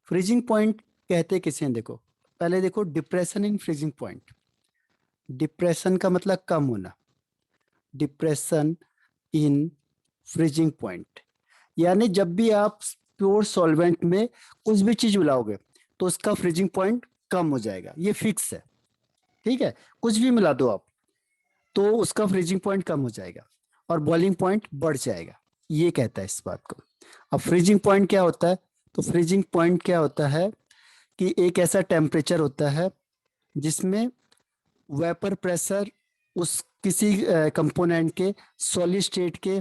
Freezing point कहते किसे हैं? देखो पहले देखो, depression in freezing point. Depression का मतलब कम होना, डिप्रेशन इन फ्रीजिंग पॉइंट, यानी जब भी आप प्योर सॉल्वेंट में कुछ भी चीज मिलाओगे तो उसका फ्रीजिंग पॉइंट कम हो जाएगा, ये फिक्स है। ठीक है, कुछ भी मिला दो आप तो उसका फ्रीजिंग पॉइंट कम हो जाएगा और बॉइलिंग पॉइंट बढ़ जाएगा, ये कहता है इस बात को। अब फ्रीजिंग पॉइंट क्या होता है? तो फ्रीजिंग पॉइंट क्या होता है कि एक ऐसा टेम्परेचर होता है जिसमें वेपर प्रेशर उस किसी कंपोनेंट के, सॉलिड स्टेट के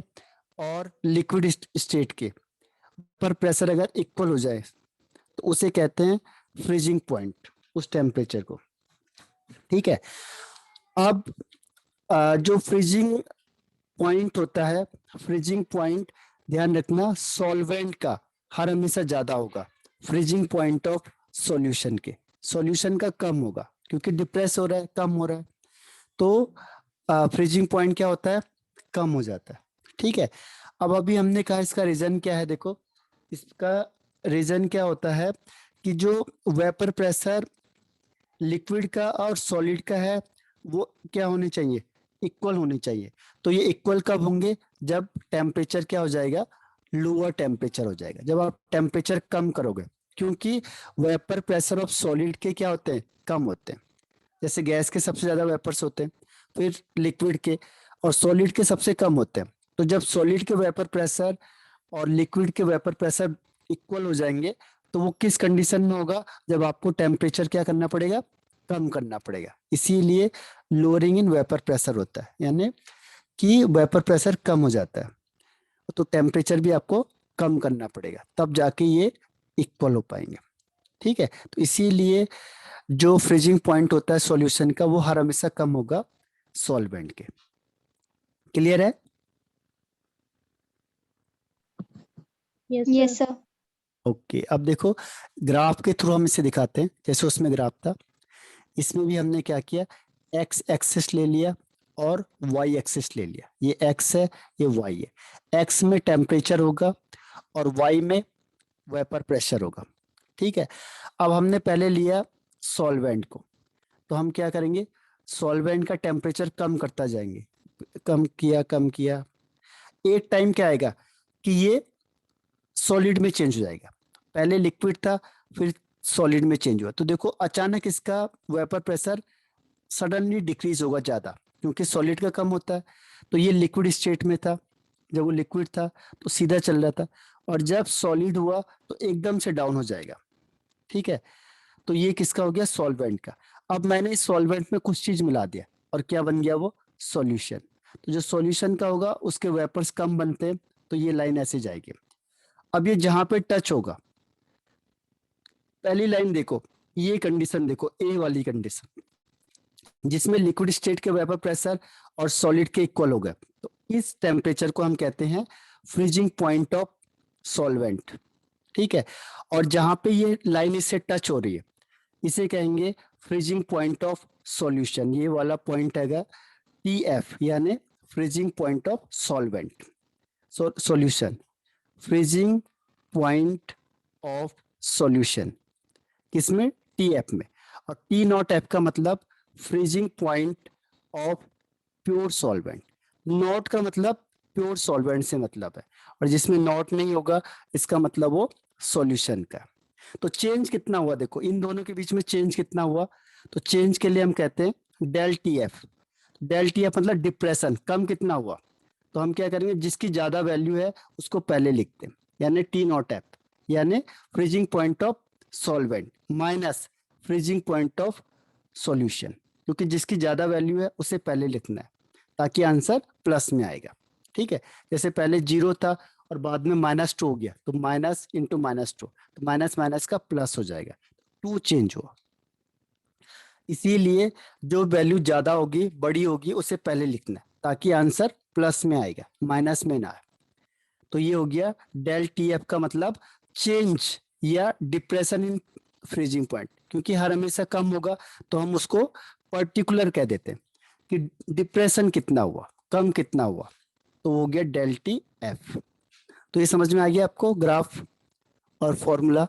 और लिक्विड स्टेट के पर प्रेशर अगर इक्वल हो जाए तो उसे कहते हैं फ्रीजिंग पॉइंट, उस टेम्परेचर को। ठीक है, अब जो फ्रीजिंग पॉइंट होता है, फ्रीजिंग पॉइंट ध्यान रखना सॉल्वेंट का हर हमेशा ज्यादा होगा फ्रीजिंग पॉइंट ऑफ सॉल्यूशन के। सॉल्यूशन का कम होगा क्योंकि डिप्रेस हो रहा है, कम हो रहा है, तो फ्रीजिंग पॉइंट क्या होता है? कम हो जाता है। ठीक है, अब अभी हमने कहा इसका रीजन क्या है। देखो इसका रीजन क्या होता है कि जो वेपर प्रेशर लिक्विड का और सॉलिड का है वो क्या होने चाहिए? इक्वल होने चाहिए। तो ये इक्वल कब होंगे? जब टेम्परेचर क्या हो जाएगा? लोअर टेम्परेचर हो जाएगा, जब आप टेम्परेचर कम करोगे, क्योंकि वेपर प्रेशर ऑफ सॉलिड के क्या होते हैं? कम होते हैं। जैसे गैस के सबसे ज्यादा वेपर्स होते हैं, फिर लिक्विड के, और सॉलिड के सबसे कम होते हैं। तो जब सॉलिड के वेपर प्रेशर और लिक्विड के वेपर प्रेशर इक्वल हो जाएंगे तो वो किस कंडीशन में होगा? जब आपको टेम्परेचर क्या करना पड़ेगा? कम करना पड़ेगा। इसीलिए लोअरिंग इन वेपर प्रेशर होता है, यानी कि वेपर प्रेशर कम हो जाता है तो टेम्परेचर भी आपको कम करना पड़ेगा, तब जाके ये इक्वल हो पाएंगे। ठीक है, तो इसीलिए जो फ्रीजिंग पॉइंट होता है सॉल्यूशन का वो हर हमेशा कम होगा सॉल्वेंट के। क्लियर है? Yes sir. ओके, अब देखो ग्राफ के थ्रू हम इसे दिखाते हैं। जैसे उसमें ग्राफ था, इसमें भी हमने क्या किया? एक्स एक्सिस ले लिया और वाई एक्सिस ले लिया। ये एक्स है, ये वाई है। एक्स में टेम्परेचर होगा और वाई में वेपर प्रेशर होगा। ठीक है, अब हमने पहले लिया सॉल्वेंट को, तो हम क्या करेंगे? सॉल्वेंट का टेम्परेचर कम करता जाएंगे, कम किया कम किया, एक टाइम क्या आएगा कि ये सॉलिड में चेंज हो जाएगा। पहले लिक्विड था, फिर सॉलिड में चेंज हुआ, तो देखो अचानक इसका वेपर प्रेशर सडनली डिक्रीज होगा ज्यादा, क्योंकि सॉलिड का कम होता है। तो ये लिक्विड स्टेट में था, जब वो लिक्विड था तो सीधा चल रहा था, और जब सॉलिड हुआ तो एकदम से डाउन हो जाएगा। ठीक है, तो ये किसका हो गया? सॉल्वेंट का। अब मैंने इस सॉल्वेंट में कुछ चीज मिला दिया और क्या बन गया? वो सॉल्यूशन। तो जो सॉल्यूशन का होगा उसके वेपर्स कम बनते हैं, तो ये लाइन ऐसे जाएगी। अब ये जहां पे टच होगा, पहली लाइन देखो, ये कंडीशन देखो, ए वाली कंडीशन जिसमें लिक्विड स्टेट के वेपर प्रेशर और सॉलिड के इक्वल हो गए, तो इस टेम्परेचर को हम कहते हैं फ्रीजिंग पॉइंट ऑफ सॉल्वेंट। ठीक है, और जहां पे ये लाइन इससे टच हो रही है इसे कहेंगे फ्रीजिंग पॉइंट ऑफ सॉल्यूशन। ये वाला पॉइंट हैगा टी एफ, यानी freezing point of solvent solution. Freezing point of solution किसमें? टी एफ में। और टी नॉट एफ का मतलब freezing point of pure solvent. Not का मतलब प्योर सॉल्वेंट से मतलब है, और जिसमें नॉट नहीं होगा इसका मतलब वो सॉल्यूशन का। तो चेंज कितना हुआ? देखो इन दोनों के बीच में चेंज कितना हुआ? तो चेंज के लिए हम कहते हैं del T F. Del T F मतलब डिप्रेशन, कम कितना हुआ? तो हम क्या करेंगे? जिसकी ज्यादा वैल्यू है उसको पहले लिखते हैं, यानी टी नॉट एफ, यानी freezing point of solvent minus freezing point of solution, क्योंकि जिसकी ज्यादा वैल्यू है उसे पहले लिखना है ताकि आंसर प्लस में आएगा। ठीक है, जैसे पहले जीरो था और बाद में -2 हो गया, तो माइनस इंटू -2, तो माइनस माइनस का प्लस हो जाएगा, 2 चेंज हुआ। इसीलिए जो वैल्यू ज्यादा होगी, बड़ी होगी, उसे पहले लिखना है ताकि आंसर प्लस में आएगा, माइनस में ना आए। तो ये हो गया डेल टी एफ का मतलब चेंज या डिप्रेशन इन फ्रीजिंग पॉइंट। क्योंकि हर हमेशा कम होगा तो हम उसको पर्टिकुलर कह देते हैं कि डिप्रेशन कितना हुआ, कम कितना हुआ, तो हो गया डेल टी एफ। तो ये समझ में आ गया आपको ग्राफ और formula?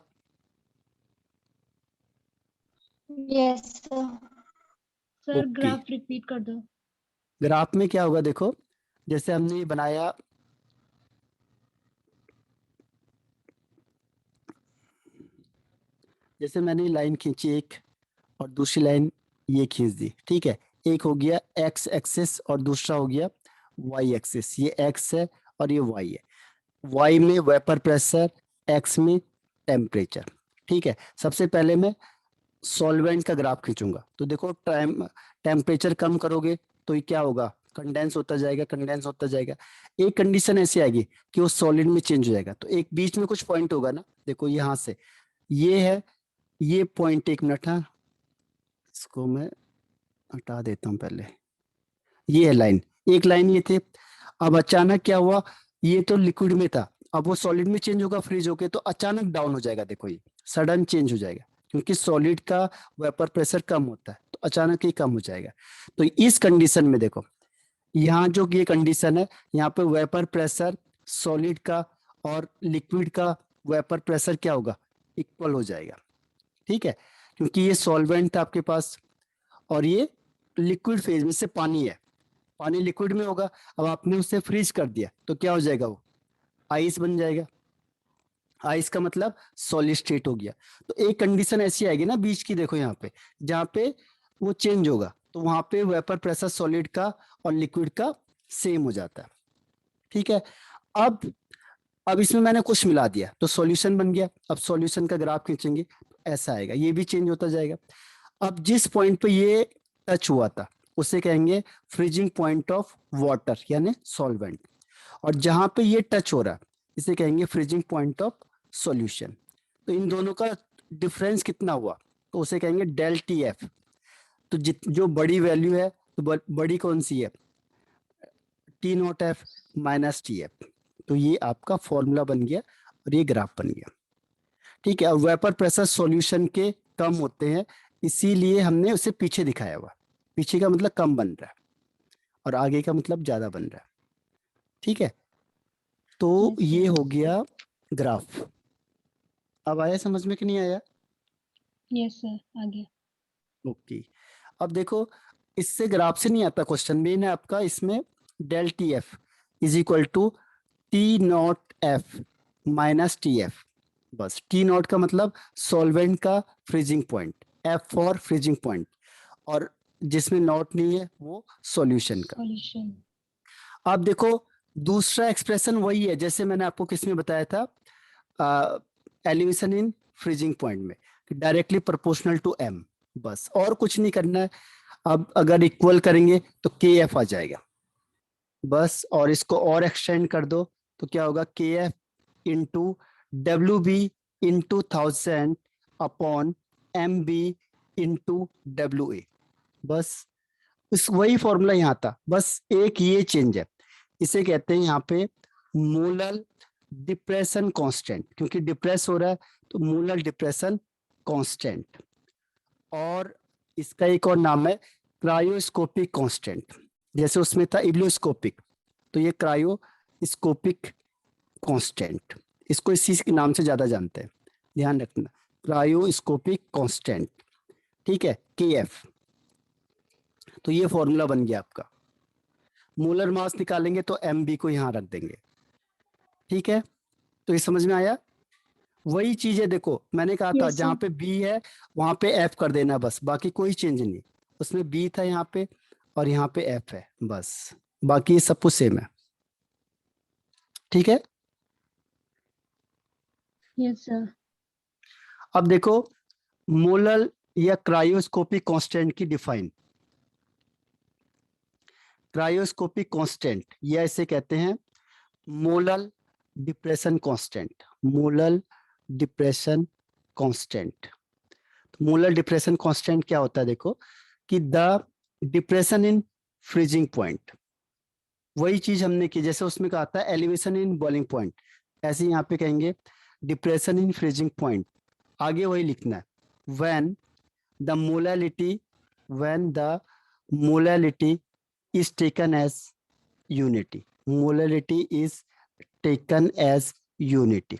Yes sir. Sir okay, graph repeat कर दो। ग्राफ में क्या होगा देखो, जैसे हमने ये बनाया, जैसे मैंने लाइन खींची एक और दूसरी लाइन ये खींच दी, ठीक है। एक हो गया एक्स एक्सिस और दूसरा हो गया वाई एक्सिस। ये एक्स है और ये वाई है। वाई में वेपर प्रेशर, एक्स में टेम्परेचर, ठीक है। सबसे पहले मैं सॉल्वेंट का ग्राफ खींचूंगा, तो देखो टेम्परेचर कम करोगे तो ये क्या होगा, कंडेंस होता जाएगा, कंडेंस होता जाएगा। एक कंडीशन ऐसी आएगी कि वो सॉलिड में चेंज हो जाएगा, तो एक बीच में कुछ पॉइंट होगा ना, देखो यहाँ से ये है, ये पॉइंट, एक मिनट, हाँ इसको मैं हटा देता हूँ पहले। ये है लाइन, एक लाइन ये थे। अब अचानक क्या हुआ, ये तो लिक्विड में था, अब वो सॉलिड में चेंज होगा फ्रीज होके, तो अचानक डाउन हो जाएगा, देखो ये सडन चेंज हो जाएगा, क्योंकि सॉलिड का वेपर प्रेशर कम होता है, तो अचानक ही कम हो जाएगा। तो इस कंडीशन में देखो, यहाँ जो ये कंडीशन है, यहाँ पे वेपर प्रेशर सॉलिड का और लिक्विड का वेपर प्रेशर क्या होगा, इक्वल हो जाएगा, ठीक है। क्योंकि ये सॉल्वेंट था आपके पास और ये लिक्विड फेज में से पानी है, पानी लिक्विड में होगा। अब आपने उसे फ्रीज कर दिया तो क्या हो जाएगा, वो आइस बन जाएगा। आइस का मतलब सॉलिड स्टेट हो गया। तो एक कंडीशन ऐसी आएगी ना बीच की, देखो यहाँ पे, जहाँ पे वो चेंज होगा, तो वहां पे वेपर प्रेशर सॉलिड का और लिक्विड का सेम हो जाता है, ठीक है। अब अब इसमें मैंने कुछ मिला दिया तो सॉल्यूशन बन गया। अब सॉल्यूशन का ग्राफ खींचेंगे तो ऐसा आएगा, ये भी चेंज होता जाएगा। अब जिस पॉइंट पे ये टच हुआ था उसे कहेंगे फ्रीजिंग पॉइंट ऑफ वाटर यानी सॉल्वेंट, और जहां पे ये टच हो रहा है इसे कहेंगे फ्रीजिंग पॉइंट ऑफ सॉल्यूशन। तो इन दोनों का डिफरेंस कितना हुआ, तो उसे कहेंगे डेल टी एफ। तो जो बड़ी वैल्यू है, तो बड़ी कौन सी है, T nought F minus T F. तो ये आपका फॉर्मूला बन गया और ये ग्राफ बन गया, ठीक है। और वेपर प्रेशर सॉल्यूशन के कम होते हैं, इसीलिए हमने उसे पीछे दिखाया हुआ। पीछे का मतलब कम बन रहा है और आगे का मतलब ज्यादा बन रहा है, ठीक है। तो यस ये सर। हो गया ग्राफ। अब आया समझ में कि नहीं आया? यस सर आगे। ओके। अब देखो, इससे ग्राफ से नहीं आता क्वेश्चन, मेन है आपका इसमें del T F is equal to T nought F minus T F. बस टी नॉट का मतलब सॉल्वेंट का freezing point, F for freezing point, और जिसमें नॉट नहीं है वो सॉल्यूशन का। सॉल्यूशन। आप देखो दूसरा एक्सप्रेशन वही है जैसे मैंने आपको किसमें बताया था, एलिवेशन इन फ्रीजिंग पॉइंट में, डायरेक्टली प्रोपोर्शनल टू एम। बस और कुछ नहीं करना है। अब अगर इक्वल करेंगे तो के एफ आ जाएगा बस, और इसको और एक्सटेंड कर दो तो क्या होगा, K F into W B into 1000 upon M B into W A. बस इस वही फॉर्मूला यहाँ था, बस एक ये चेंज है। इसे कहते हैं यहाँ पे मोलर डिप्रेशन कांस्टेंट, क्योंकि डिप्रेस हो रहा है तो मोलर डिप्रेशन कांस्टेंट। और इसका एक और नाम है क्रायोस्कोपिक कांस्टेंट, जैसे उसमें था इब्लियोस्कोपिक, तो ये क्रायोस्कोपिक कांस्टेंट, इसको इसी के नाम से ज्यादा जानते हैं, ध्यान रखना, क्रायोस्कोपिक कांस्टेंट, ठीक है, के एफ। तो ये फॉर्मूला बन गया आपका। मोलर मास निकालेंगे तो एम बी को यहाँ रख देंगे, ठीक है। तो ये समझ में आया? वही चीज है, देखो मैंने कहा था यस जहाँ सर। पे बी है वहां पे एफ कर देना, बस बाकी कोई चेंज नहीं। उसमें बी था यहाँ पे और यहाँ पे एफ है, बस बाकी सब कुछ सेम है, ठीक है। Yes sir. अब देखो मोलर या क्रायोस्कोपिक कांस्टेंट की डिफाइन, क्रायोस्कोपिक कांस्टेंट या इसे कहते हैं molar depression constant, molar depression constant. Molar depression constant क्या होता है, देखो कि the depression in freezing point, वही चीज हमने की जैसे उसमें कहा था एलिवेशन इन बॉइलिंग पॉइंट, ऐसे यहाँ पे कहेंगे डिप्रेशन इन फ्रीजिंग पॉइंट, आगे वही लिखना है। When the molality, when the molality is taken as unity, molality is taken as unity,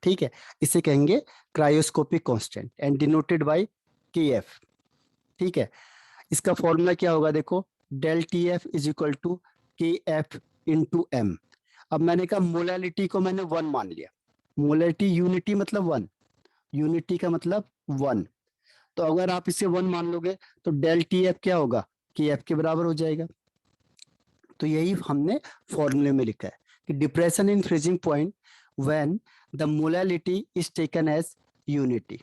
ठीक है। इसे कहेंगे cryoscopic constant and denoted by K F. ठीक है, इसका फॉर्मूला क्या होगा देखो, del T F is equal to K F into M. अब मैंने कहा मोलैलिटी को मैंने 1 मान लिया, मोलैलिटी यूनिटी मतलब 1, यूनिटी का मतलब 1, तो अगर आप इसे 1 मान लोगे तो डेल टी एफ क्या होगा, के एफ के बराबर हो जाएगा। तो यही हमने फॉर्मूले में लिखा है कि depression in freezing point when the molality is taken as unity.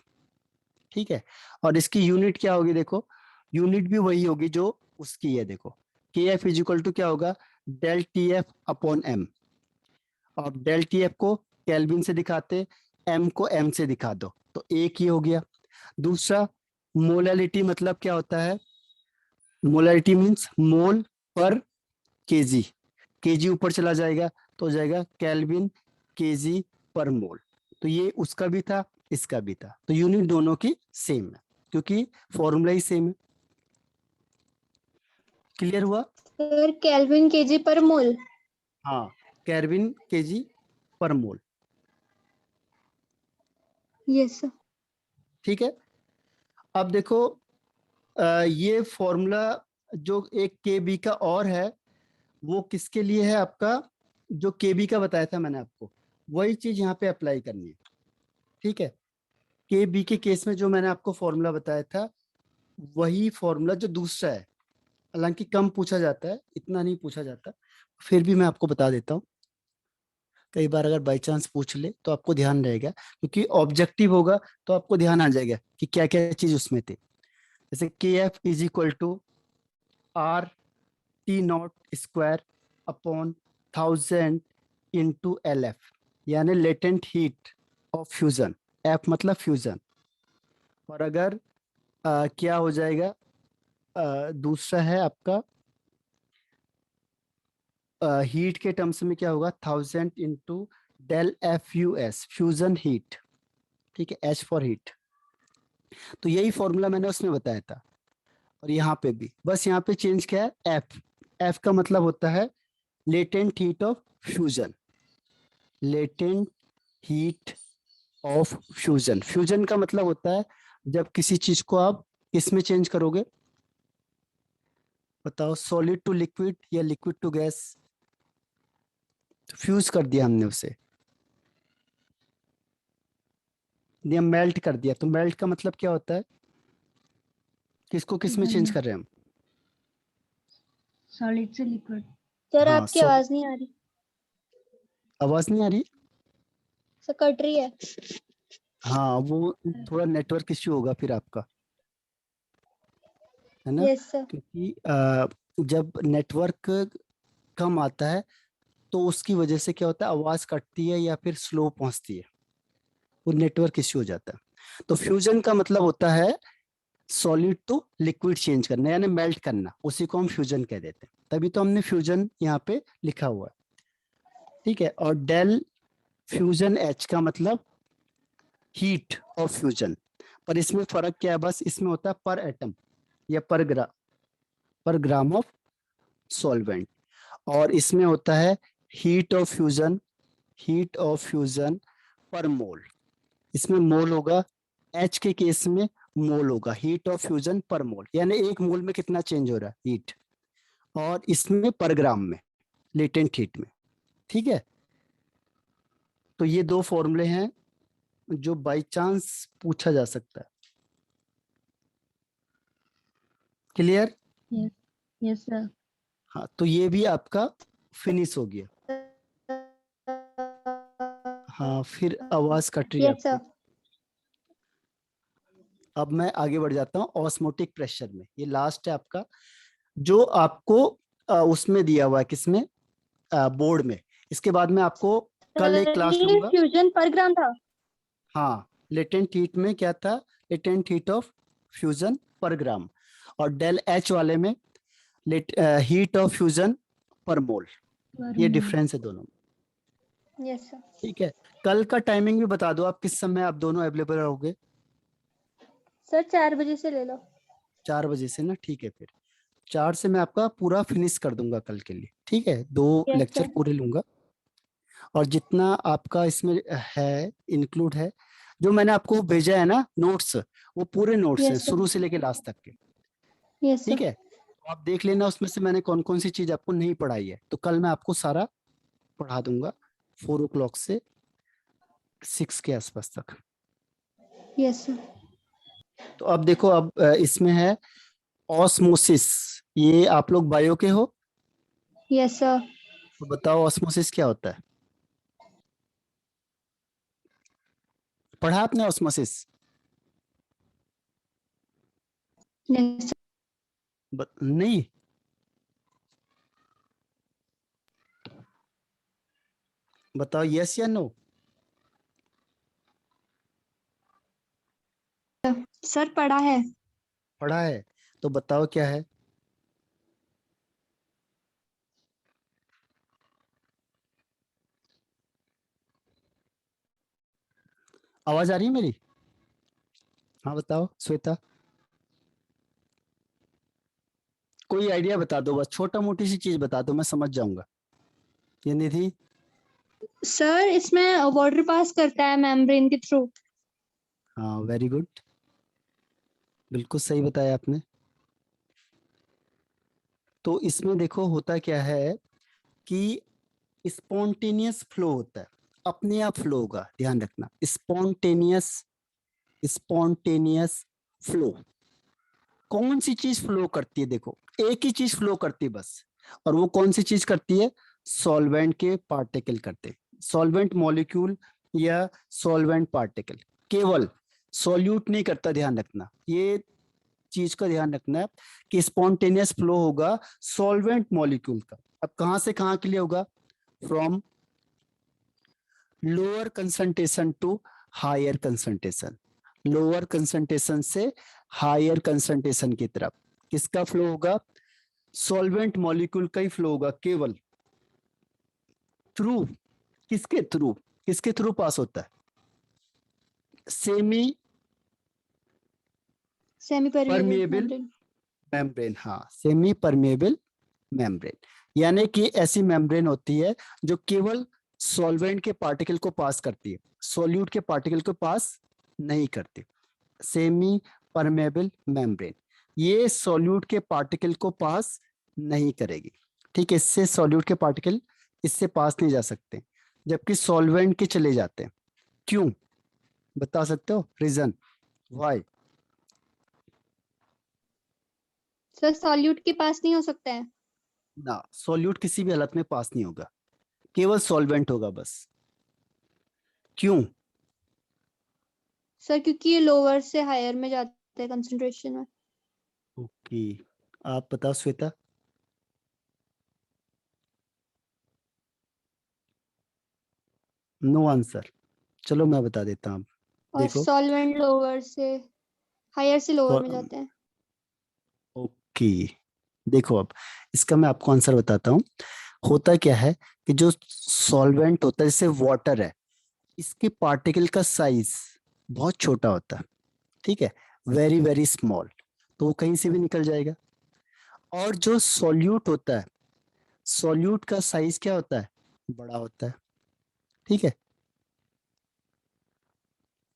ठीक है, और इसकी यूनिट क्या होगी देखो, यूनिट भी वही होगी जो उसकी है, देखो के एफ इज इक्वल टू क्या होगा, del T F upon M. अब डेल टी एफ को केल्विन से दिखाते, एम को एम से दिखा दो, तो एक ही हो गया। दूसरा, मोलैलिटी मतलब क्या होता है, मोलैलिटी मीन्स मोल पर केजी, केजी ऊपर चला जाएगा तो हो जाएगा केल्विन केजी पर मोल। तो ये उसका भी था, इसका भी था, तो यूनिट दोनों की सेम है क्योंकि फॉर्मूला ही सेम है। क्लियर हुआ? सर केल्विन केजी पर मोल। हाँ, केल्विन केजी पर मोल। Yes sir. ठीक है, अब देखो ये फॉर्मूला जो एक के बी का और है वो किसके लिए है, आपका जो के बी का बताया था मैंने आपको, वही चीज यहाँ पे अप्लाई करनी है। ठीक है, के बी के केस में जो मैंने आपको फॉर्मूला बताया था वही फॉर्मूला जो दूसरा है, हालांकि कम पूछा जाता है, इतना नहीं पूछा जाता, फिर भी मैं आपको बता देता हूँ, कई बार अगर बाई चांस पूछ ले तो आपको ध्यान रहेगा, क्योंकि ऑब्जेक्टिव होगा तो आपको ध्यान आ जाएगा कि क्या क्या चीज उसमें थे। जैसे के F is equal to R T naught square upon 1000 into L F, यानी latent heat of fusion, F मतलब फ्यूजन। और अगर क्या हो जाएगा, दूसरा है आपका हीट के टर्म्स में क्या होगा, 1000 into del F U S fusion heat. ठीक है, एच फॉर हीट। तो यही फॉर्मूला मैंने उसमें बताया था, और यहाँ पे भी बस यहाँ पे चेंज क्या है, एफ, एफ का मतलब होता है latent heat of fusion, latent heat of fusion. Fusion का मतलब होता है जब किसी चीज को आप किस में चेंज करोगे, बताओ, सॉलिड टू लिक्विड या लिक्विड टू गैस, फ्यूज कर दिया हमने उसे, दिया मेल्ट कर दिया, तो मेल्ट का मतलब क्या होता है, किसको किस में चेंज कर रहे हैं हम, सॉलिड से लिक्विड। सर हाँ आपकी आवाज नहीं आ रही। आवाज नहीं आ रही, सर कट रही है। हाँ वो थोड़ा नेटवर्क इश्यू होगा फिर आपका, है ना, यस सर। क्योंकि जब नेटवर्क कम आता है तो उसकी वजह से क्या होता है, आवाज कटती है या फिर स्लो पहुंचती है, वो नेटवर्क इश्यू हो जाता है। तो फ्यूजन का मतलब होता है सॉलिड टू लिक्विड चेंज करना, यानी मेल्ट करना, उसी को हम फ्यूजन कह देते हैं, तभी तो हमने फ्यूजन यहाँ पे लिखा हुआ है। ठीक है, और डेल फ्यूजन एच का मतलब हीट ऑफ फ्यूजन, पर इसमें फर्क क्या है, बस इसमें होता है पर एटम या पर ग्राम ऑफ सॉल्वेंट, और इसमें होता है heat of fusion, heat of fusion पर मोल। इसमें मोल होगा, एच के केस में मोल होगा, हीट ऑफ फ्यूजन पर मोल, यानी एक मोल में कितना चेंज हो रहा है हीट, और इसमें पर ग्राम में, लेटेंट हीट में। ठीक है, तो ये दो फॉर्मूले हैं जो बाय चांस पूछा जा सकता है। क्लियर? Yes yes sir. हाँ, तो ये भी आपका फिनिश हो गया। हाँ, फिर आवाज कट रही है यस आपकी। सर। अब मैं आगे बढ़ जाता हूँ ऑस्मोटिक प्रेशर में, ये लास्ट है आपका, जो आपको उसमें दिया हुआ है, किसमें, बोर्ड में। इसके बाद में आपको कल एक क्लास ये लूंगा। फ्यूजन पर ग्राम था। हाँ, लेटेंट हीट में क्या था, लेटेंट हीट ऑफ फ्यूजन पर ग्राम, और डेल एच वाले में हीट ऑफ फ्यूजन पर मोल, ये डिफरेंस है दोनों में। Yes sir. ठीक है, कल का टाइमिंग भी बता दो, आप किस समय आप दोनों अवेलेबल रहोगे। सर 4 बजे से ले लो। 4 बजे से ना, ठीक है, फिर 4 से मैं आपका पूरा फिनिश कर दूंगा कल के लिए। ठीक है, 2 यस लेक्चर सर। पूरे लूंगा, और जितना आपका इसमें है इंक्लूड है, जो मैंने आपको भेजा है ना नोट्स, वो पूरे नोट्स हैं यस सर। शुरू से लेके लास्ट तक के। यस ठीक सर। है, तो आप देख लेना उसमें से मैंने कौन कौन सी चीज आपको नहीं पढ़ाई है, तो कल मैं आपको सारा पढ़ा दूंगा 4 o'clock से 6 के आसपास तक। Yes sir. तो अब देखो, अब इसमें है ऑस्मोसिस। ये आप लोग बायो के हो, यस सर। तो बताओ ऑस्मोसिस क्या होता है? पढ़ा आपने ऑस्मोसिस? यस नहीं? बताओ यस या नो। सर पढ़ा है। पढ़ा है, तो बताओ क्या है? आवाज आ रही है मेरी? हाँ बताओ श्वेता, कोई आइडिया बता दो, बस छोटा मोटी सी चीज बता दो, मैं समझ जाऊंगा। ये निधि? सर इसमें वाटर पास करता है मेम्ब्रेन के थ्रू। हाँ वेरी गुड, बिल्कुल सही बताया आपने। तो इसमें देखो होता क्या है कि स्पॉन्टेनियस फ्लो होता है, अपने आप फ्लो होगा, ध्यान रखना, स्पॉन्टेनियस, स्पॉन्टेनियस फ्लो। कौन सी चीज फ्लो करती है? देखो एक ही चीज फ्लो करती है बस, और वो कौन सी चीज करती है? सॉल्वेंट के पार्टिकल करते, सॉल्वेंट मॉलिक्यूल या सॉल्वेंट पार्टिकल, केवल सॉल्यूट नहीं करता, ध्यान रखना, ये चीज का ध्यान रखना है कि स्पॉन्टेनियस फ्लो होगा सॉल्वेंट मॉलिक्यूल का। अब कहां से कहां के लिए होगा? From lower concentration to higher concentration, lower concentration से हायर कंसंट्रेशन की तरफ किसका फ्लो होगा? सॉल्वेंट मॉलिक्यूल का ही फ्लो होगा, केवल थ्रू, किसके थ्रू, किसके थ्रू पास होता है? Semi semi permeable permeable membrane. Membrane, हाँ सेमी परमेबल मेम्ब्रेन, यानी कि ऐसी मेम्ब्रेन होती है जो केवल सॉल्वेंट के पार्टिकल को पास करती है, सॉल्यूट के पार्टिकल को पास नहीं करती। सेमी परमेबल मेम्ब्रेन, ये सॉल्यूट के पार्टिकल को पास नहीं करेगी, ठीक है, इससे सॉल्यूट के पार्टिकल इससे पास नहीं जा सकते, जबकि सॉल्वेंट के चले जाते हैं। क्यों? बता सकते हो रीजन व्हाई? सर सॉल्यूट के पास नहीं हो सकता है। ना, सॉल्यूट किसी भी हालत में पास नहीं होगा, केवल सॉल्वेंट होगा बस। क्यों? सर क्योंकि ये लोअर से हायर में जाते हैं कंसंट्रेशन में। ओके, आप बताओ श्वेता। नो आंसर, चलो मैं बता देता हूँ। और देखो, सॉल्वेंट लोअर से हायर से लोअर में जाते हैं। ओके, देखो अब इसका मैं आपको आंसर बताता हूँ। होता क्या है कि जो सॉल्वेंट होता है जैसे वाटर है, इसके पार्टिकल का साइज बहुत छोटा होता है, ठीक है, वेरी वेरी स्मॉल, तो वो कहीं से भी निकल जाएगा। और जो सॉल्यूट होता है, सॉल्यूट का साइज क्या होता है? बड़ा होता है, ठीक है।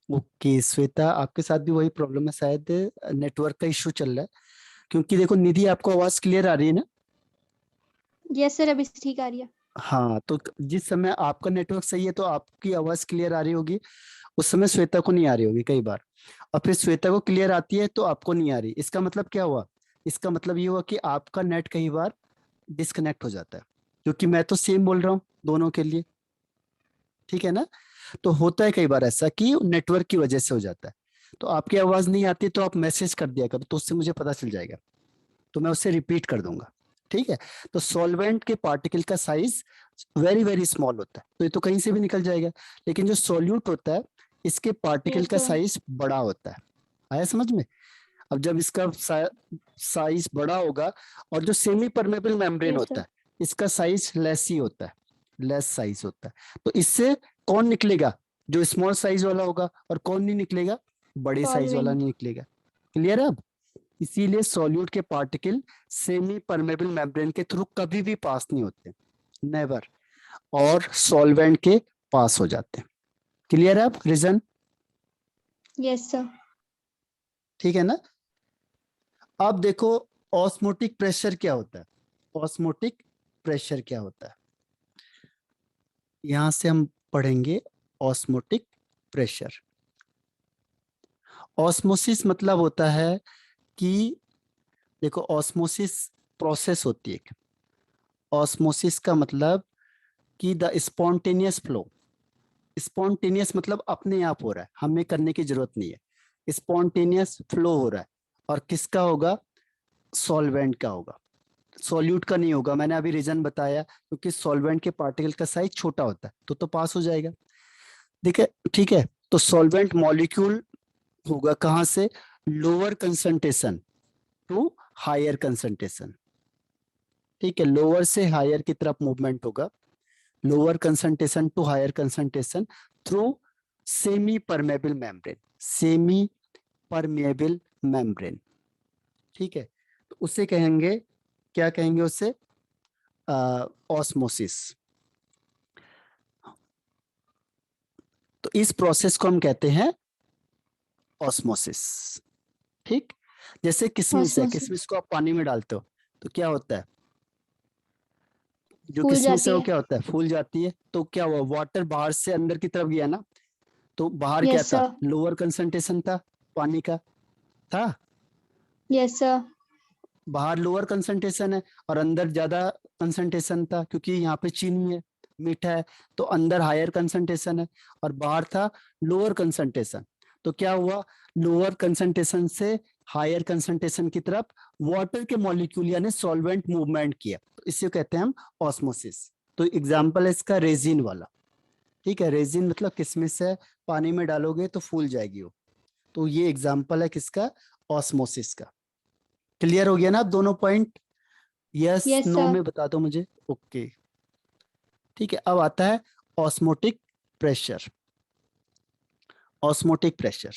ओके श्वेता, आपके साथ भी वही प्रॉब्लम है शायद, नेटवर्क का इश्यू चल रहा है, क्योंकि देखो निधि आपको आवाज क्लियर आ रही है ना? यस सर अभी ठीक आ रही है। हाँ, तो जिस समय आपका नेटवर्क सही है तो आपकी आवाज क्लियर आ रही होगी, उस समय श्वेता को नहीं आ रही होगी कई बार, और फिर श्वेता को क्लियर आती है तो आपको नहीं आ रही, इसका मतलब क्या हुआ? इसका मतलब ये हुआ कि आपका नेट कई बार डिस्कनेक्ट हो जाता है, क्योंकि मैं तो सेम बोल रहा हूँ दोनों के लिए, ठीक है ना? तो होता है कई बार ऐसा कि नेटवर्क की वजह से हो जाता है। तो आपकी आवाज नहीं आती तो आप मैसेज कर दिया करो, तो उससे मुझे पता चल जाएगा, तो मैं उससे रिपीट कर दूंगा, ठीक है। तो सॉल्वेंट के पार्टिकल का साइज वेरी वेरी स्मॉल होता है, तो ये तो कहीं से भी निकल जाएगा, लेकिन जो सॉल्यूट होता है इसके पार्टिकल यस का सर। साइज बड़ा होता है। आया समझ में? अब जब इसका साइज बड़ा होगा, और जो सेमी परमेबल मेम्ब्रेन यस होता सर। है इसका साइज लेस ही होता है, लेस साइज होता है, तो इससे कौन निकलेगा? जो स्मॉल साइज वाला होगा, और कौन नहीं निकलेगा? बड़े साइज वाला सॉल्वेंट। नहीं निकलेगा। क्लियर है अब? इसीलिए सॉल्यूट के पार्टिकल सेमी परमेबल मेम्ब्रेन के थ्रू कभी भी पास नहीं होते, नेवर, और सॉल्वेंट के पास हो जाते हैं। क्लियर है अब रीजन? Yes sir. ठीक है ना? अब देखो, ऑस्मोटिक प्रेशर क्या होता है? ऑस्मोटिक प्रेशर क्या होता है? यहां से हम पढ़ेंगे ऑस्मोटिक प्रेशर। ऑस्मोसिस मतलब होता है कि देखो, ऑस्मोसिस प्रोसेस होती है। ऑस्मोसिस का मतलब कि द स्पॉन्टेनियस फ्लो। स्पॉन्टेनियस मतलब अपने आप हो रहा है, हमें करने की जरूरत नहीं है। स्पॉन्टेनियस फ्लो हो रहा है और किसका होगा? सॉल्वेंट का होगा, सॉल्यूट का नहीं होगा। मैंने अभी रीजन बताया, क्योंकि सॉल्वेंट के पार्टिकल का साइज छोटा होता है तो पास हो जाएगा। देखिए, ठीक है, तो सॉल्वेंट मॉलिक्यूल होगा कहां से? Lower concentration to higher concentration. ठीक है, लोअर से हायर की तरफ मूवमेंट होगा, lower concentration to higher concentration through semi permeable membrane. Semi permeable membrane, ठीक है, तो उसे कहेंगे, क्या कहेंगे उसे? ऑस्मोसिस। तो इस प्रोसेस को हम कहते हैं ऑस्मोसिस। ठीक, जैसे किशमिश है, ऑस्मोसिस किशमिश को आप पानी में डालते हो तो क्या होता है? जो फूल किशमिश जाती है वो है। क्या होता है? फूल जाती है। तो क्या हुआ? वाटर बाहर से अंदर की तरफ गया ना, तो बाहर क्या यस था? सर। लोअर कंसंट्रेशन था पानी का, था। Yes sir. बाहर लोअर कंसंट्रेशन है और अंदर ज्यादा कंसंट्रेशन था, क्योंकि यहाँ पे चीनी है, मीठा है, तो अंदर हायर कंसंट्रेशन है और बाहर था लोअर कंसंट्रेशन। तो क्या हुआ? लोअर कंसंट्रेशन से हायर कंसंट्रेशन की तरफ वाटर के मॉलिक्यूल यानी सॉल्वेंट मूवमेंट किया, तो इसे कहते हैं हम ऑस्मोसिस। तो एग्जांपल है इसका रेजिन वाला। ठीक है, रेजिन मतलब किशमिश है, पानी में डालोगे तो फूल जाएगी वो। तो ये एग्जांपल है किसका? ऑस्मोसिस का। क्लियर हो गया ना आप दोनों point? Yes yes no sir. में बता दो मुझे। ओके, ठीक है, अब आता है osmotic pressure. Osmotic pressure,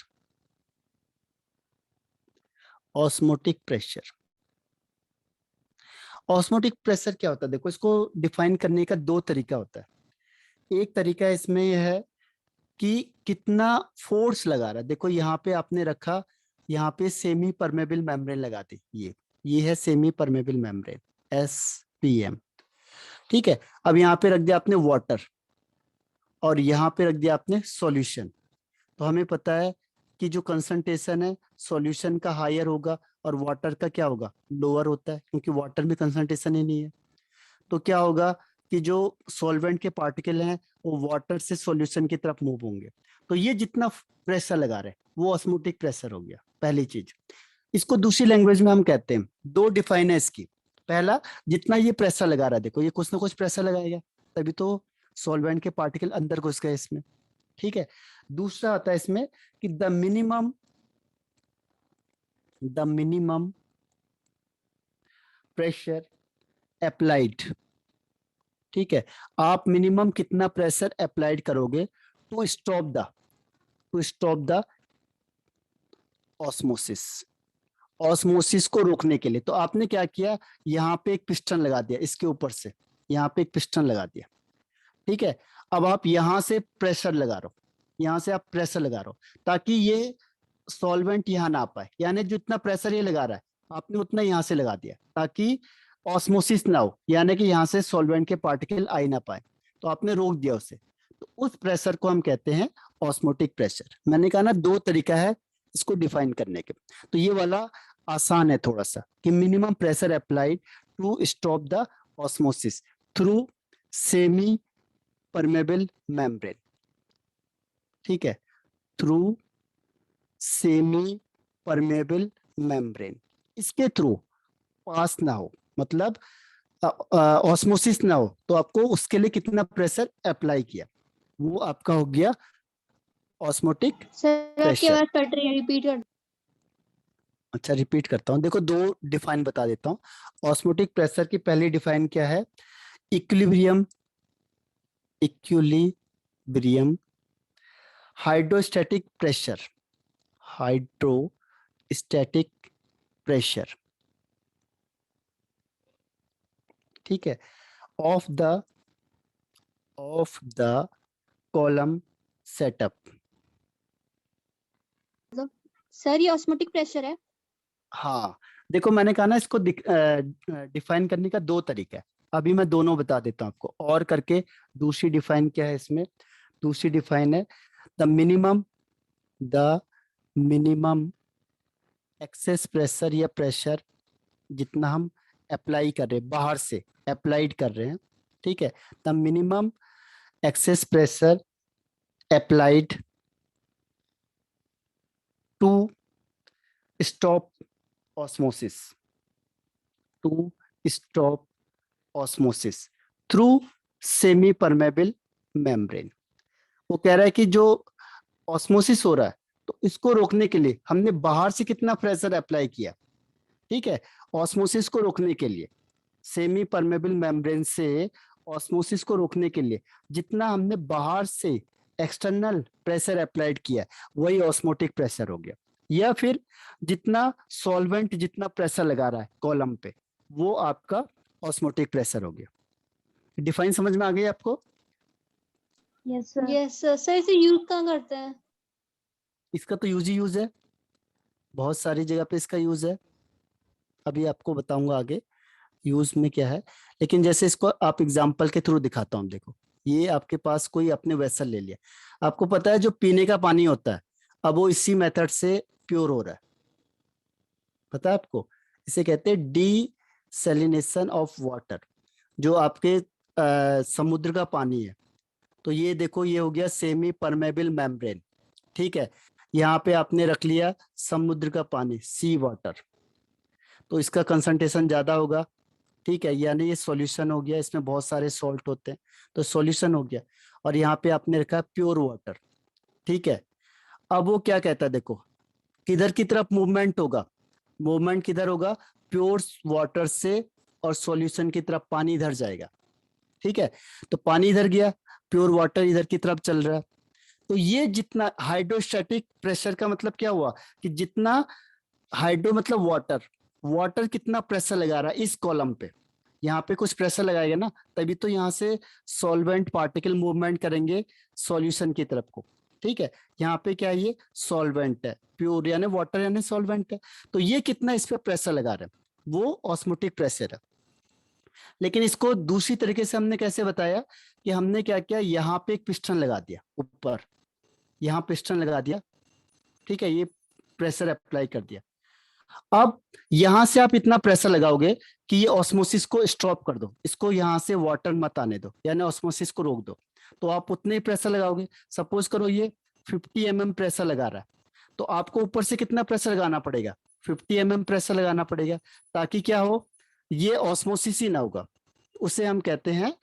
osmotic pressure. Osmotic pressure क्या होता है? देखो, इसको डिफाइन करने का दो तरीका होता है। एक तरीका इसमें यह है कि कितना फोर्स लगा रहा है। देखो यहाँ पे आपने रखा, यहाँ पे सेमी परमेबल मेम्ब्रेन लगा दी, ये है सेमी परमेबल मेम्ब्रेन, SPM। ठीक है, अब यहाँ पे रख दिया आपने वाटर और यहाँ पे रख दिया आपने सॉल्यूशन। तो हमें पता है कि जो कंसंट्रेशन है सॉल्यूशन का हायर होगा और वाटर का क्या होगा? लोअर होता है, क्योंकि वाटर में कंसंट्रेशन ही नहीं है। तो क्या होगा कि जो सॉल्वेंट के पार्टिकल हैं वो वाटर से सॉल्यूशन की तरफ मूव होंगे। तो ये जितना प्रेशर लगा रहे वो ऑस्मोटिक प्रेशर हो गया, पहली चीज। इसको दूसरी लैंग्वेज में हम कहते हैं, दो डिफाइन है इसकी। पहला, जितना ये प्रेशर लगा रहा है, देखो ये कुछ ना कुछ प्रेशर लगाएगा, तभी तो सॉल्वेंट के पार्टिकल अंदर घुस गए इसमें। ठीक है, दूसरा आता है इसमें कि द मिनिमम प्रेशर अप्लाइड। ठीक है, आप मिनिमम कितना प्रेशर अप्लाइड करोगे to stop the osmosis, osmosis को रोकने के लिए। तो आपने क्या किया? यहाँ पे एक पिस्टन लगा दिया, इसके ऊपर से यहाँ पे एक पिस्टन लगा दिया। ठीक है, अब आप यहाँ से प्रेशर लगा रहे हो, यहाँ से आप प्रेशर लगा रहे हो ताकि ये सॉल्वेंट यहाँ ना आ पाए। यानी जितना प्रेशर ये लगा रहा है आपने उतना यहाँ से लगा दिया ताकि ऑस्मोसिस ना हो, यानी कि यहाँ से सॉल्वेंट के पार्टिकल आ ही ना पाए, तो आपने रोक दिया उसे। तो उस प्रेशर को हम कहते हैं ऑस्मोटिक प्रेशर। मैंने कहा ना, दो तरीका है इसको डिफाइन करने के। तो ये वाला आसान है थोड़ा सा, कि minimum pressure applied to stop the osmosis through semi permeable membrane. ठीक है, थ्रू सेमी परमेबल मेम्ब्रेन, इसके थ्रू पास ना हो, मतलब ऑस्मोसिस ना हो, तो आपको उसके लिए कितना प्रेशर अप्लाई किया, वो आपका हो गया ऑस्मोटिक सर आपकी प्रेशर। आवाज कट रही है, रिपीट कर। अच्छा, रिपीट करता हूँ, देखो दो डिफाइन बता देता हूँ। ऑस्मोटिक प्रेशर की पहली डिफाइन क्या है? Equilibrium, equilibrium, hydrostatic pressure, hydrostatic pressure. ठीक है, of the column setup. Sir ये ऑस्मोटिक प्रेशर है। हाँ, देखो मैंने कहा ना इसको डिफाइन करने का दो तरीका है। अभी मैं दोनों बता देता हूँ आपको और करके। दूसरी डिफाइन क्या है इसमें? दूसरी डिफाइन है द मिनिमम एक्सेस प्रेशर या प्रेशर जितना हम अप्लाई कर रहे हैं, बाहर से अप्लाइड कर रहे हैं, ठीक है। The minimum excess pressure applied to stop osmosis, to stop osmosis through semi permeable membrane. वो कह रहा है कि जो ऑस्मोसिस हो रहा है तो इसको रोकने के लिए हमने बाहर से कितना प्रेशर अप्लाई किया, ठीक है, ऑस्मोसिस को रोकने के लिए। सेमी परमेबल मेम्ब्रेन से ऑस्मोसिस को रोकने के लिए जितना हमने बाहर से एक्सटर्नल प्रेशर अप्लाइड किया वही ऑस्मोटिक प्रेशर हो गया। या फिर जितना सॉल्वेंट जितना प्रेशर लगा रहा है कॉलम पे वो आपका ऑस्मोटिक प्रेशर हो गया। डिफाइन समझ में आ गई आपको? Yes sir. सर इसे यूज कहाँ करते हैं? इसका तो यूज ही यूज है, बहुत सारी जगह पे इसका यूज है। अभी आपको बताऊंगा आगे यूज में क्या है। लेकिन जैसे इसको आप एग्जांपल के थ्रू दिखाता हूँ। देखो ये आपके पास कोई अपने वेसल ले लिया, आपको पता है जो पीने का पानी होता है अब वो इसी मेथड से प्योर हो रहा है, पता है आपको? इसे कहते हैं डीसैलिनेशन ऑफ वाटर। जो आपके समुद्र का पानी है तो ये देखो ये हो गया सेमी परमेबल मेम्ब्रेन, ठीक है। यहाँ पे आपने रख लिया समुद्र का पानी, सी वाटर, तो इसका कंसंट्रेशन ज्यादा होगा, ठीक है, यानी ये सॉल्यूशन हो गया, इसमें बहुत सारे सॉल्ट होते हैं तो सॉल्यूशन हो गया। और यहाँ पे आपने रखा प्योर वाटर, ठीक है। अब वो क्या कहता है देखो किधर की तरफ मूवमेंट होगा, मूवमेंट किधर होगा, प्योर वाटर से और सॉल्यूशन की तरफ पानी इधर जाएगा, ठीक है। तो पानी इधर गया, प्योर वाटर इधर की तरफ चल रहा है। तो ये जितना हाइड्रोस्टैटिक प्रेशर का मतलब क्या हुआ कि जितना हाइड्रो मतलब वाटर, वाटर कितना प्रेशर लगा रहा है इस कॉलम पे, यहाँ पे कुछ प्रेशर लगाएगा ना तभी तो यहाँ से सॉल्वेंट पार्टिकल मूवमेंट करेंगे सॉल्यूशन की तरफ को, ठीक है। यहाँ पे क्या है ये सॉल्वेंट है, प्योर यानी वाटर यानी सॉल्वेंट है, तो ये कितना इस पे प्रेशर लगा रहे हैं वो ऑस्मोटिक प्रेशर है। लेकिन इसको दूसरी तरीके से हमने कैसे बताया कि हमने क्या किया, यहाँ पे एक पिस्टन लगा दिया ऊपर, यहाँ पिस्टन लगा दिया, ठीक है, ये प्रेशर अप्लाई कर दिया। अब यहां से आप इतना प्रेशर लगाओगे कि ये ऑस्मोसिस को स्टॉप कर दो, इसको यहां से वाटर मत आने दो यानी ऑस्मोसिस को रोक दो, तो आप उतने ही प्रेशर लगाओगे। सपोज करो ये 50 mm प्रेशर लगा रहा है तो आपको ऊपर से कितना प्रेशर लगाना पड़ेगा, 50 mm प्रेशर लगाना पड़ेगा, ताकि क्या हो ये ऑस्मोसिस ही ना होगा, उसे हम कहते हैं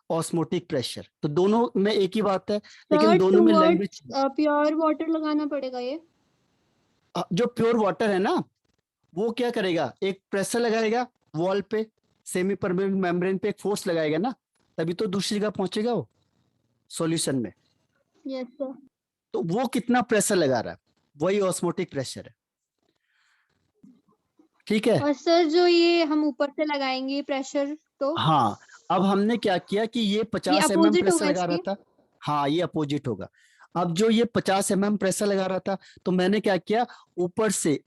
ऑस्मोटिक प्रेशर। तो दोनों में एक ही बात है लेकिन सर दोनों में टुवर्ड्स लैंग्वेज। प्योर वाटर लगाना पड़ेगा ये? जो प्योर वाटर है ना वो क्या करेगा, एक प्रेशर लगाएगा वॉल पे, सेमी परमेबल मेम्ब्रेन पे एक फोर्स लगाएगा ना, तभी तो दूसरी जगह पहुंचेगा वो सॉल्यूशन में। Yes sir. तो वो कितना प्रेशर लगा रहा है वही ऑस्मोटिक प्रेशर है, ठीक है। और सर जो ये हम ऊपर से लगाएंगे प्रेशर तो हाँ अब हमने क्या किया कि ये ये 50 mm अपोजिट प्रेशर होगा लगा रहा इसके? था, हाँ ये अपोजिट होगा। अब जो ये 50 mm प्रेशर लगा रहा था तो मैंने क्या किया, ऊपर से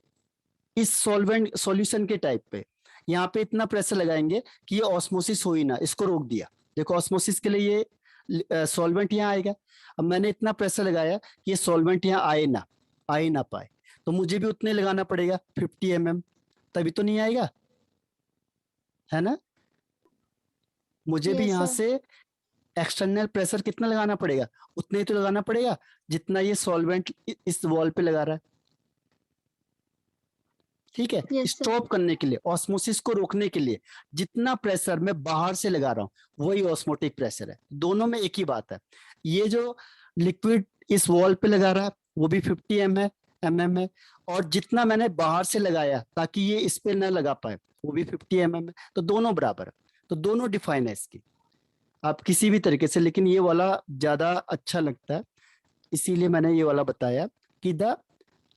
इस सॉल्वेंट सॉल्यूशन के टाइप पे यहाँ पे इतना प्रेशर लगाएंगे कि ये ऑस्मोसिस हो ही ना, इसको रोक दिया। देखो ऑस्मोसिस के लिए ये सॉल्वेंट यहाँ आएगा, अब मैंने इतना प्रेशर लगाया कि ये सॉल्वेंट यहाँ आए ना पाए, तो मुझे भी उतने लगाना पड़ेगा 50 mm, तभी तो नहीं आएगा, है ना। मुझे भी यस यहाँ सर। से एक्सटर्नल प्रेशर कितना लगाना पड़ेगा, उतने ही तो लगाना पड़ेगा जितना ये सॉल्वेंट इस वॉल पे लगा रहा है, ठीक है। Yes sir. स्टॉप करने के लिए ऑस्मोसिस को रोकने के लिए जितना प्रेशर मैं बाहर से लगा रहा हूं वही ऑस्मोटिक प्रेशर है, दोनों में एक ही बात है। ये जो लिक्विड इस वॉल पे लगा रहा है वो भी 50 mm है, और जितना मैंने बाहर से लगाया ताकि ये इस पे न लगा पाए वो भी 50 mm है, तो दोनों बराबर है, तो दोनों डिफाइन है इसकी, आप किसी भी तरीके से। लेकिन ये वाला ज्यादा अच्छा लगता है इसीलिए मैंने ये वाला बताया कि the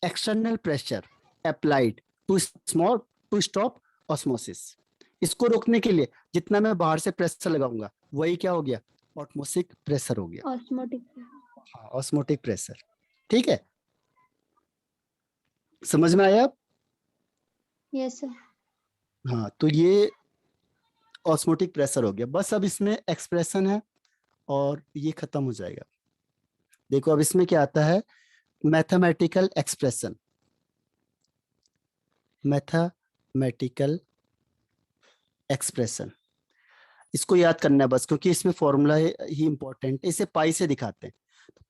external pressure applied to small to stop osmosis, इसको रोकने के लिए जितना मैं बाहर से प्रेशर लगाऊंगा वही क्या हो गया, ऑस्मोसिक प्रेशर हो गया, ऑस्मोटिक। हाँ ऑस्मोटिक प्रेशर, ठीक है। समझ में आया? Yes sir. हाँ, तो ये ऑस्मोटिक प्रेशर हो गया। बस अब इसमें एक्सप्रेशन है और ये खत्म हो जाएगा। देखो अब इसमें क्या आता है, मैथमेटिकल एक्सप्रेशन। मैथमेटिकल एक्सप्रेशन, इसको याद करना है बस, क्योंकि इसमें फॉर्मूला ही इंपॉर्टेंट है। इसे पाई से दिखाते हैं।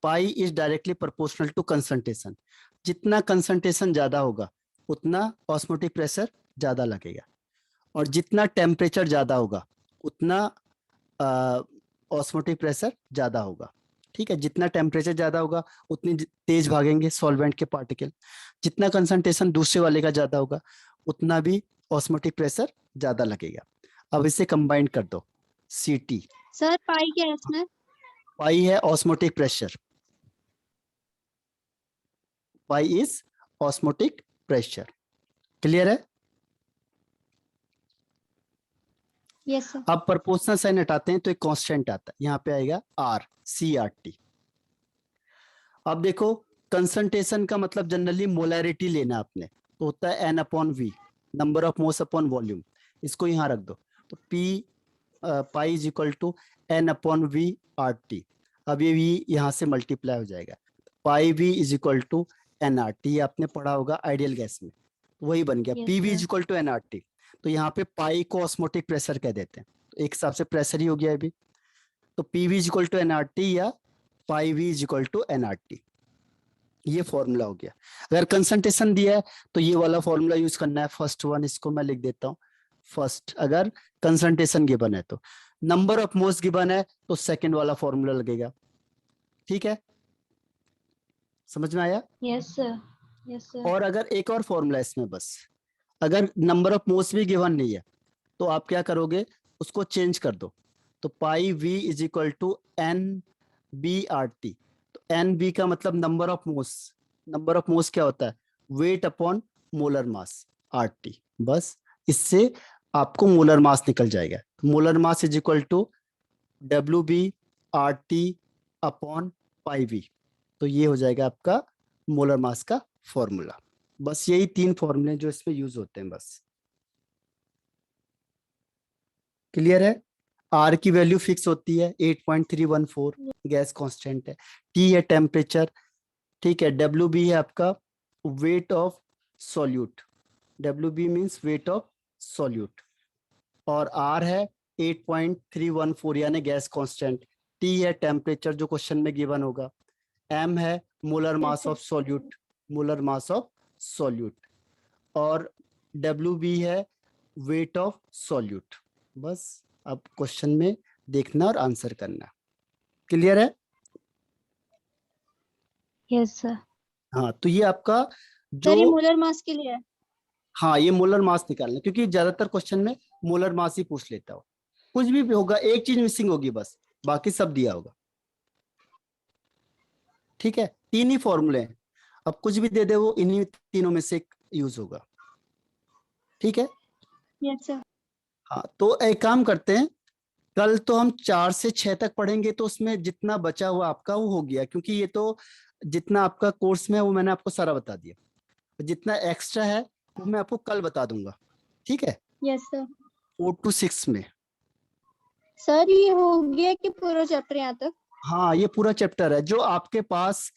Pi is directly proportional to concentration. जितना कंसंट्रेशन ज्यादा होगा उतना ऑस्मोटिक प्रेशर ज्यादा लगेगा, और जितना टेम्परेचर ज्यादा होगा उतना ऑस्मोटिक प्रेशर ज्यादा होगा। ठीक है, जितना टेम्परेचर ज्यादा होगा उतनी तेज भागेंगे सॉल्वेंट के पार्टिकल। जितना कंसंट्रेशन दूसरे वाले का ज्यादा होगा उतना भी ऑस्मोटिक प्रेशर ज्यादा लगेगा। अब इसे कंबाइन कर दो, CT। सर पाई क्या है इसमें? पाई है osmotic pressure. Pi is osmotic pressure. Clear है? Yes sir. अब प्रोपोर्शनल साइन हटाते हैं तो एक कांस्टेंट आता है, यहाँ पे आएगा CRT। अब देखो कंसंट्रेशन का मतलब जनरली मोलैरिटी लेना आपने, तो होता है N/V, number of moles upon volume. इसको यहाँ रख दो, तो pi is equal to N/V RT। अब ये V यहाँ से मल्टीप्लाई हो जाएगा, pi V is equal to nRT। आपने पढ़ा होगा आइडियल गैस में, वही बन गया Yes, PV sir. Is equal to nRT। तो यहाँ पे पाई को ऑस्मोटिक प्रेशर कह देते हैं, तो एक हिसाब से प्रेशर ही हो गया अभी। तो PV is equal to nRT या pi V is equal to nRT, ये फॉर्मूला हो गया। अगर कंसंट्रेशन दिया है तो ये वाला फॉर्मूला यूज करना है, फर्स्ट वन, इसको मैं लिख देता हूँ फर्स्ट। अगर कंसंट्रेशन गिवन है तो, नंबर ऑफ मोल्स गिवन है तो सेकंड वाला फॉर्मूला लगेगा। ठीक है, समझ में आया? Yes, sir. Yes, sir. और अगर एक और फॉर्मूला इसमें, बस अगर नंबर ऑफ मोल्स भी गिवन नहीं है तो आप क्या करोगे, उसको चेंज कर दो। तो pi V is equal to NBRT। तो NB का मतलब number of moles. Number of moles क्या होता है, weight upon molar mass, RT। बस इससे आपको मोलर मास निकल जाएगा। Molar mass is equal to WB/RT upon pi V। तो ये हो जाएगा आपका मोलर मास का फॉर्मूला। बस यही 3 फॉर्मूले जो इसमें यूज होते हैं बस। क्लियर है? R की वैल्यू फिक्स होती है 8.314, गैस कांस्टेंट है। T है टेम्परेचर, ठीक है। WB है आपका weight of solute, WB means weight of solute, और R है 8.314 यानी गैस कांस्टेंट। T है टेम्परेचर जो क्वेश्चन में गिवन होगा। M है molar mass of solute, molar mass of solute, और WB है वेट ऑफ सॉल्यूट। बस अब क्वेश्चन में देखना और आंसर करना। क्लियर है? Yes, sir. हाँ, तो ये आपका सर ये जो, मोलर मास के लिए है। हाँ ये मोलर मास निकालना, क्योंकि ज्यादातर क्वेश्चन में मोलर मास ही पूछ लेता हो। कुछ भी होगा, एक चीज मिसिंग होगी बस, बाकी सब दिया होगा। ठीक है, 3 ही फॉर्मूले हैं, अब कुछ भी दे दे वो इन्हीं तीनों में से यूज होगा। ठीक है, Yes, sir. हाँ तो एक काम करते हैं, कल तो हम 4 से 6 तक पढ़ेंगे, तो उसमें जितना बचा हुआ आपका वो हो गया, क्योंकि ये तो जितना आपका कोर्स में है वो मैंने आपको सारा बता दिया। जितना एक्स्ट्रा है वो मैं आपको कल बता दूंगा। ठीक है, Yes, sir. 4 to 6 में। सर ये हो गया कि पूरा चैप्टर यहाँ तक? हाँ ये पूरा चैप्टर है जो आपके पास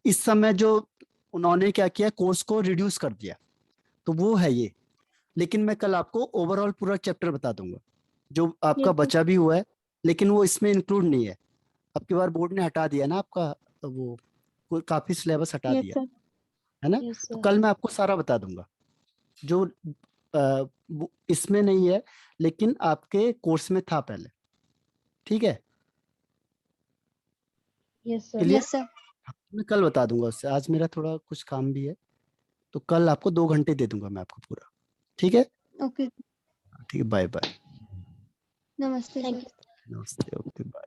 इस समय जो उन्होंने क्या किया, कोर्स को रिड्यूस कर दिया, तो वो है ये। लेकिन मैं कल आपको ओवरऑल पूरा चैप्टर बता दूंगा जो आपका Yes, sir. बचा भी हुआ है, लेकिन वो इसमें इंक्लूड नहीं है। अब की बार बोर्ड ने हटा दिया ना आपका, वो काफी सिलेबस हटा Yes, दिया sir. है ना। Yes, तो sir. कल मैं आपको सारा बता दूंगा जो इसमें नहीं है लेकिन आपके कोर्स में था पहले। ठीक है, Yes, sir. Clear? Yes, sir. मैं कल बता दूंगा उससे, आज मेरा थोड़ा कुछ काम भी है, तो कल आपको 2 घंटे दे दूंगा मैं आपको पूरा। ठीक है, Okay. ठीक है, बाय बाय। नमस्ते सर। नमस्ते, ओके बाय।